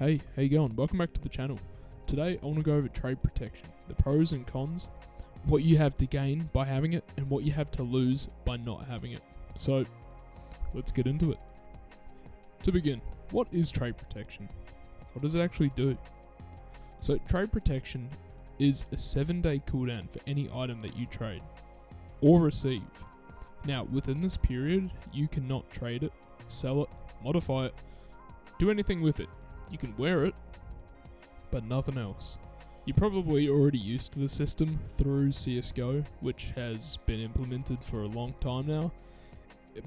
Hey, how you going? Welcome back to the channel. Today I want to go over trade protection, the pros and cons, what you have to gain by having it, and what you have to lose by not having it. So, let's get into it. To begin, what is trade protection? What does it actually do? So, trade protection is a 7-day cooldown for any item that you trade or receive. Now, within this period, you cannot trade it, sell it, modify it, do anything with it. You can wear it, but nothing else. You're probably already used to the system through CSGO, which has been implemented for a long time now.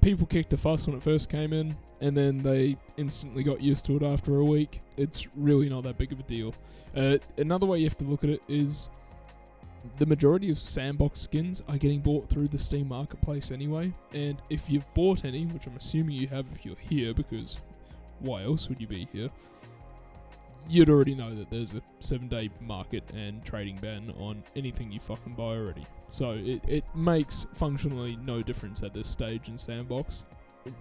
People kicked a fuss when it first came in, and then they instantly got used to it after a week. It's really not that big of a deal. Another way you have to look at it is the majority of S&box skins are getting bought through the Steam marketplace anyway, and if you've bought any, which I'm assuming you have if you're here, because why else would you be here? You'd already know that there's a 7-day market and trading ban on anything you fucking buy already. So it makes functionally no difference at this stage in S&box.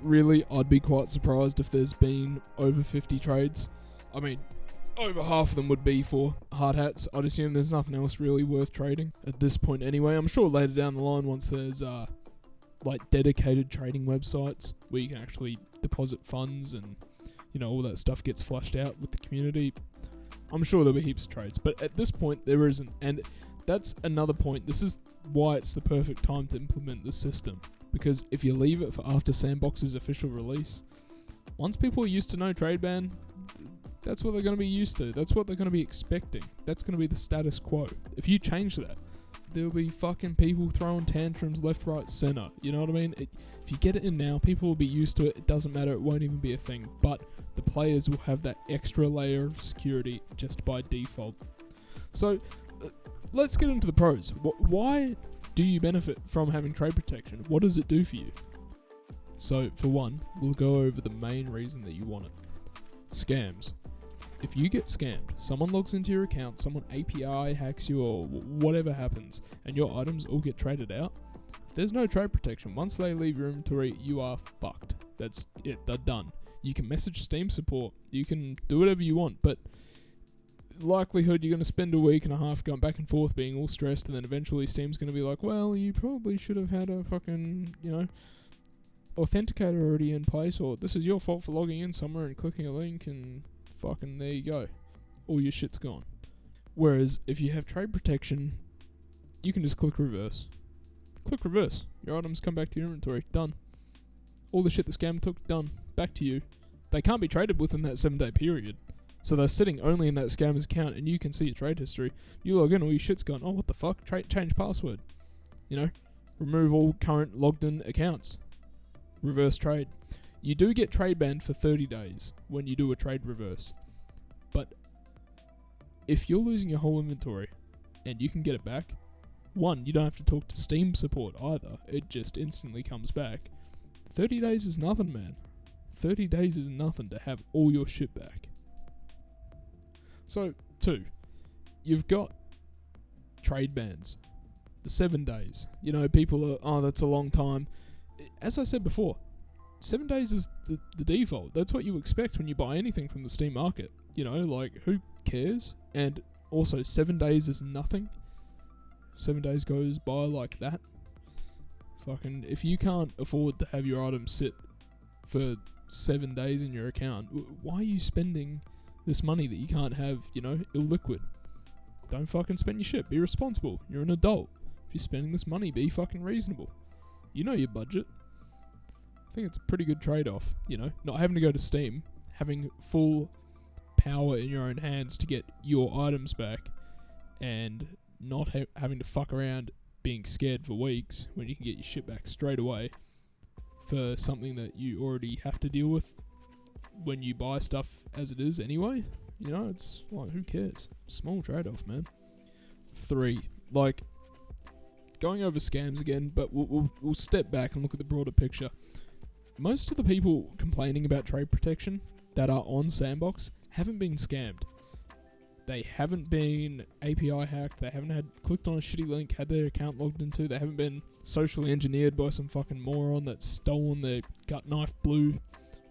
Really, I'd be quite surprised if there's been over 50 trades. I mean, over half of them would be for hard hats. I'd assume there's nothing else really worth trading at this point anyway. I'm sure later down the line, once there's like dedicated trading websites where you can actually deposit funds and all that stuff gets flushed out with the community, I'm sure there'll be heaps of trades. But at this point, there isn't. And that's another point. This is why it's the perfect time to implement the system. Because if you leave it for after S&box's official release, once people are used to no trade ban, that's what they're going to be used to. That's what they're going to be expecting. That's going to be the status quo. If you change that, there'll be fucking people throwing tantrums left, right, center. You know what I mean? If you get it in now, people will be used to it. It doesn't matter. It won't even be a thing. But the players will have that extra layer of security just by default. So let's get into the pros. Why do you benefit from having trade protection? What does it do for you? So for one, we'll go over the main reason that you want it. Scams. If you get scammed, someone logs into your account, someone API hacks you or whatever happens, and your items all get traded out, if there's no trade protection, once they leave your inventory, you are fucked. That's it, they're done. You can message Steam support, you can do whatever you want, but likelihood you're going to spend a week and a half going back and forth being all stressed, and then eventually Steam's going to be like, well, you probably should have had a fucking, authenticator already in place, or this is your fault for logging in somewhere and clicking a link and fucking there you go. All your shit's gone. Whereas if you have trade protection, you can just click reverse. Click reverse. Your items come back to your inventory. Done. All the shit the scam took, done. Back to you. They can't be traded within that 7-day period. So they're sitting only in that scammer's account and you can see your trade history. You log in, all your shit's gone. Oh, what the fuck? Change password. Remove all current logged in accounts. Reverse trade. You do get trade banned for 30 days when you do a trade reverse. But if you're losing your whole inventory and you can get it back, one, you don't have to talk to Steam support either. It just instantly comes back. 30 days is nothing, man. 30 days is nothing to have all your shit back. So, 2, you've got trade bans. The 7 days. People are, oh, that's a long time. As I said before, 7 days is the default. That's what you expect when you buy anything from the Steam market. Who cares? And also, 7 days is nothing. 7 days goes by like that. Fucking, if you can't afford to have your items sit for 7 days in your account, why are you spending this money that you can't have, illiquid? Don't fucking spend your shit. Be responsible. You're an adult. If you're spending this money, be fucking reasonable. You know your budget. I think it's a pretty good trade-off, not having to go to Steam, having full power in your own hands to get your items back, and not having to fuck around being scared for weeks when you can get your shit back straight away for something that you already have to deal with when you buy stuff as it is anyway. It's like, who cares? Small trade-off, man. 3, going over scams again, but we'll step back and look at the broader picture. Most of the people complaining about trade protection that are on S&box haven't been scammed. They haven't been API hacked. They haven't clicked on a shitty link, had their account logged into. They haven't been socially engineered by some fucking moron that's stolen their gut knife blue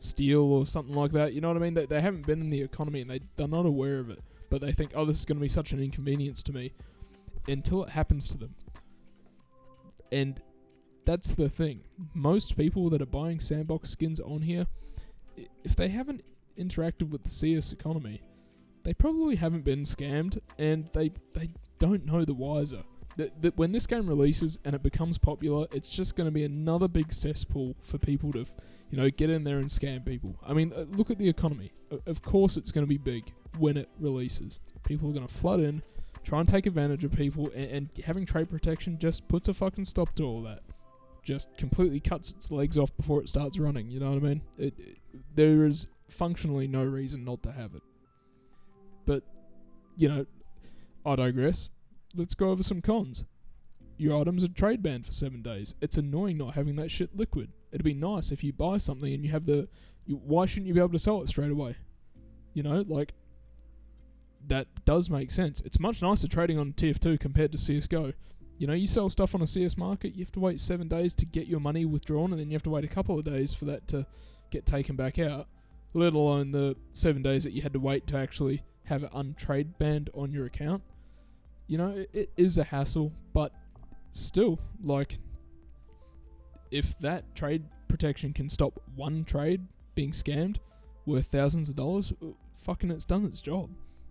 steal or something like that. You know what I mean? They haven't been in the economy and they're not aware of it. But they think, oh, this is going to be such an inconvenience to me until it happens to them. And that's the thing. Most people that are buying sandbox skins on here, if they haven't interacted with the CS economy, they probably haven't been scammed, and they don't know the wiser. That when this game releases and it becomes popular, it's just going to be another big cesspool for people to, get in there and scam people. I mean, look at the economy. Of course it's going to be big when it releases. People are going to flood in, try and take advantage of people, and having trade protection just puts a fucking stop to all that. Just completely cuts its legs off before it starts running, you know what I mean? There is functionally no reason not to have it. But, I digress. Let's go over some cons. Your items are trade banned for 7 days. It's annoying not having that shit liquid. It'd be nice if you buy something and you have why shouldn't you be able to sell it straight away? That does make sense. It's much nicer trading on TF2 compared to CSGO. You sell stuff on a CS market, you have to wait 7 days to get your money withdrawn, and then you have to wait a couple of days for that to get taken back out, let alone the 7 days that you had to wait to actually have it untrade banned on your account. It is a hassle, but still, if that trade protection can stop one trade being scammed worth thousands of dollars, fucking it's done its job.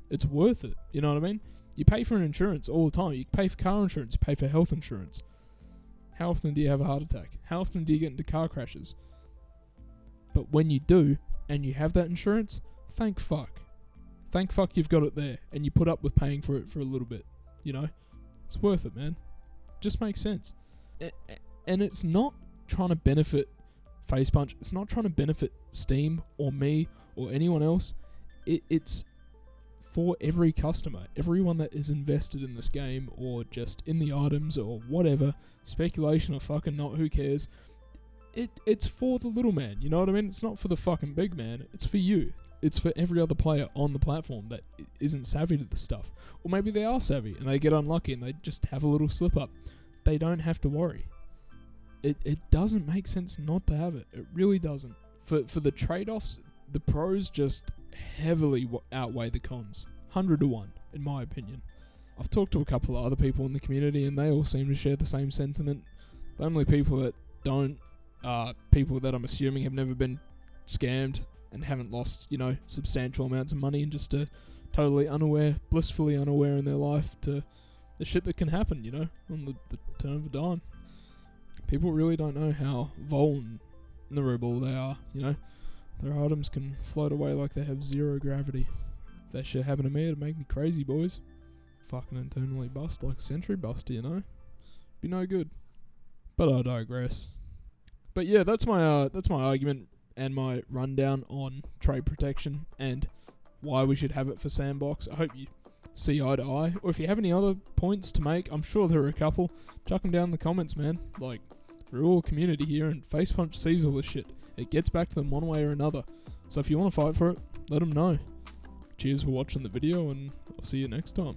It's worth it, you know what I mean? You pay for an insurance all the time. You pay for car insurance, you pay for health insurance. How often do you have a heart attack? How often do you get into car crashes? But when you do, and you have that insurance, thank fuck. Thank fuck you've got it there, and you put up with paying for it for a little bit. It's worth it, man. Just makes sense. And it's not trying to benefit Facepunch. It's not trying to benefit Steam or me or anyone else. It's for every customer, everyone that is invested in this game or just in the items or whatever, speculation or fucking not, who cares? It's for the little man, you know what I mean? It's not for the fucking big man, it's for you. It's for every other player on the platform that isn't savvy to the stuff. Or maybe they are savvy and they get unlucky and they just have a little slip up. They don't have to worry. It doesn't make sense not to have it. It really doesn't. For the trade-offs, the pros just heavily outweigh the cons. 100 to 1, in my opinion. I've talked to a couple of other people in the community and they all seem to share the same sentiment. The only people that don't are people that I'm assuming have never been scammed and haven't lost, substantial amounts of money and just totally unaware, blissfully unaware in their life to the shit that can happen, on the turn of a dime. People really don't know how vulnerable they are, Their items can float away like they have zero gravity. If that shit happened to me, it'd make me crazy, boys. Fucking internally bust like Sentry Buster, Be no good. But I digress. But yeah, that's my argument and my rundown on trade protection and why we should have it for Sandbox. I hope you see eye to eye. Or if you have any other points to make, I'm sure there are a couple. Chuck them down in the comments, man. We're all a community here and Facepunch sees all this shit. It gets back to them one way or another. So if you want to fight for it, let them know. Cheers for watching the video and I'll see you next time.